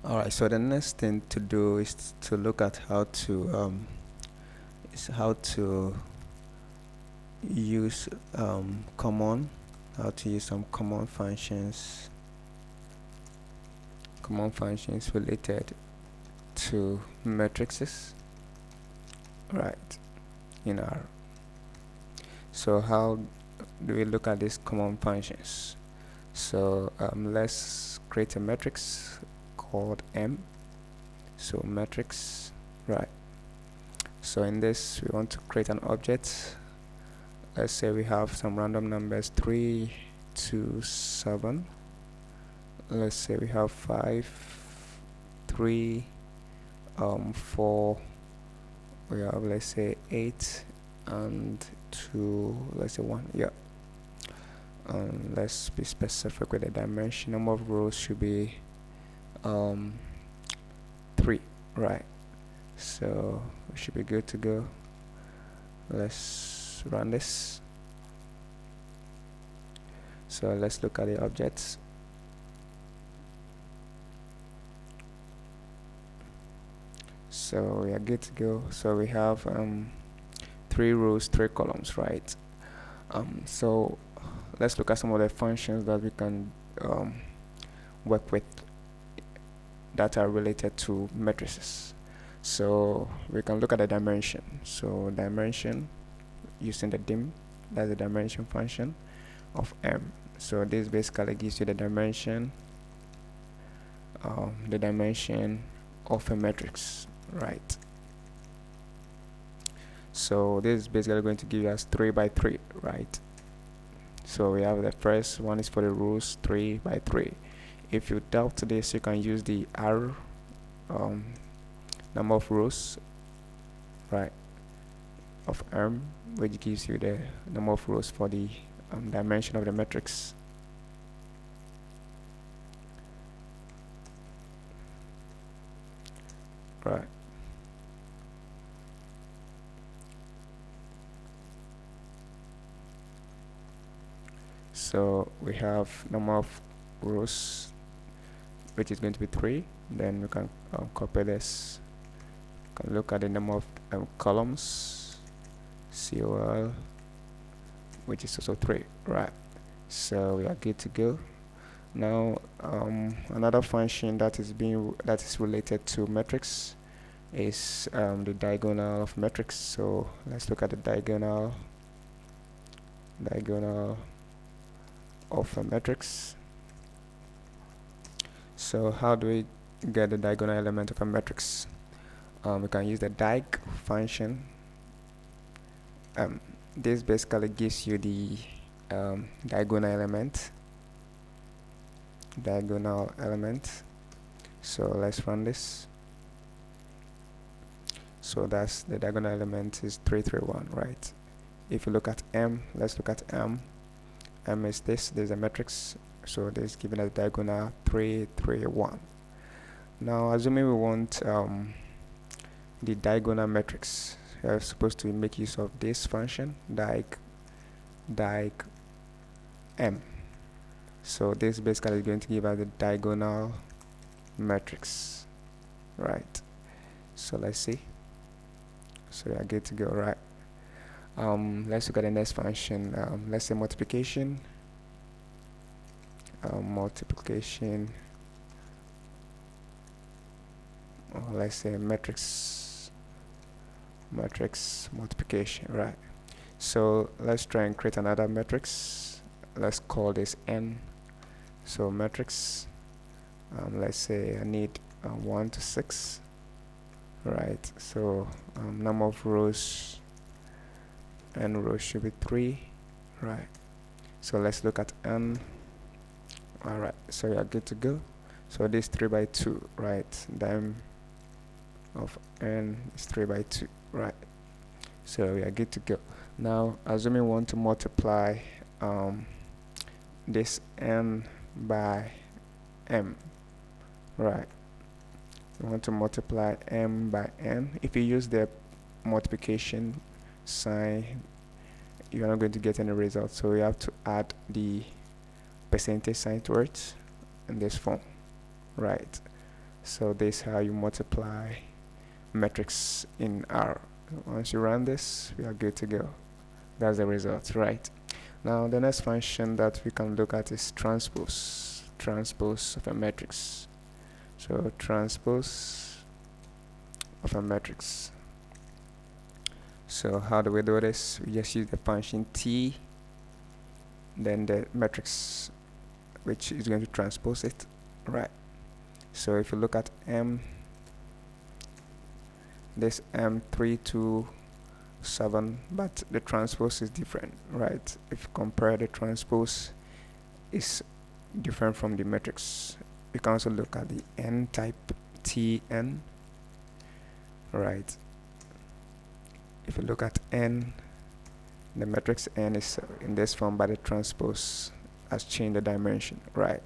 Alright, so the next thing to do is to look at how to use some common functions related to matrices, right, in R. So how do we look at these common functions? So let's create a matrix called M. So matrix, right. So in this we want to create an object. Let's say we have some random numbers 3 to 7. Let's say we have 5, 3, 4. We have, let's say, 8 and 2. Let's say 1. Yeah. Let's be specific with the dimension. Number of rows should be 3, right? So we should be good to go. Let's run this. So let's look at the objects. So we are good to go. So we have 3 rows, 3 columns, right? So let's look at some of the functions that we can work with that are related to matrices. So we can look at the dimension. So dimension using the dim, that's the dimension function of M. So this basically gives you the dimension of a matrix, right? So this is basically going to give us 3 by 3, right? So we have the first one is for the rows 3 by 3. If you doubt this, you can use the R number of rows, right, of M, which gives you the number of rows for the dimension of the matrix. Right. So we have number of rows, which is going to be 3. Then we can copy this. Can look at the number of columns, COL, which is also 3, right? So we are good to go. Now another function that is related to matrix is the diagonal of matrix. So let's look at the diagonal of a matrix. So how do we get the diagonal element of a matrix? We can use the diag function. This basically gives you the diagonal element. So let's run this. So that's the diagonal element is 3, 3, 1, right? If you look at M, let's look at M. M is this. There's a matrix. So this is given as diagonal 3, 3, 1. Now assuming we want the diagonal matrix, we're supposed to make use of this function diag M. So this basically is going to give us the diagonal matrix, right? So let's see. So we are good to go, right? Let's look at the next function. Let's say multiplication. Let's say matrix multiplication, right? So let's try and create another matrix. Let's call this N. So matrix, let's say I need 1 to 6, right? So number of rows, N rows should be 3, right? So let's look at N. Alright, so we are good to go. So this 3 by 2, right? Dim of N is 3 by 2, right? So we are good to go. Now assuming we want to multiply this N by M, right? We want to multiply M by N. If you use the multiplication sign, you're not going to get any result, so we have to add the percentage sign to it in this form, right? So this is how you multiply metrics in R. Once you run this, we are good to go. That's the result, right? Now the next function that we can look at is transpose of a matrix. So transpose of a matrix. So how do we do this? We just use the function T, then the matrix which is going to transpose it, right? So if you look at M, this M327, but the transpose is different, right? If you compare, the transpose is different from the matrix. You can also look at the N type, Tn, right? If you look at N, the matrix N is in this form, but the transpose has changed the dimension, right?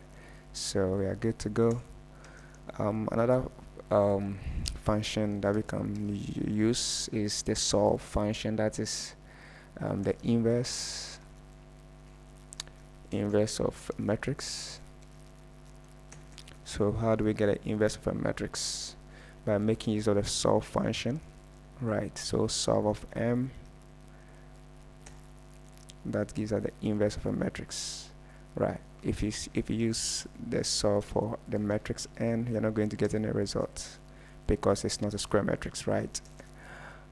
So we are good to go. Another function that we can use is the solve function, that is the inverse of a matrix. So how do we get an inverse of a matrix? By making use of the solve function, right? So solve of M, that gives us the inverse of a matrix, right? If you use the solve for the matrix N, you're not going to get any results because it's not a square matrix, right?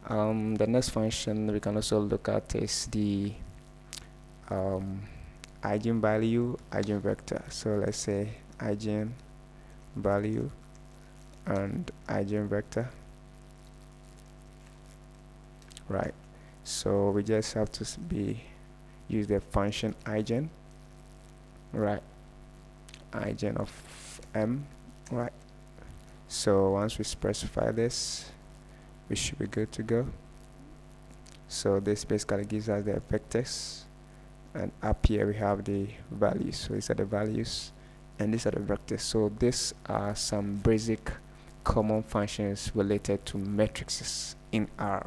The next function we can also look at is the eigenvalue eigenvector. So let's say eigenvalue and eigenvector, right? So we just have to use the function eigen, right? Eigen of M, right? So once we specify this, we should be good to go. So this basically gives us the vectors, and up here we have the values. So these are the values and these are the vectors. So these are some basic common functions related to matrices in R.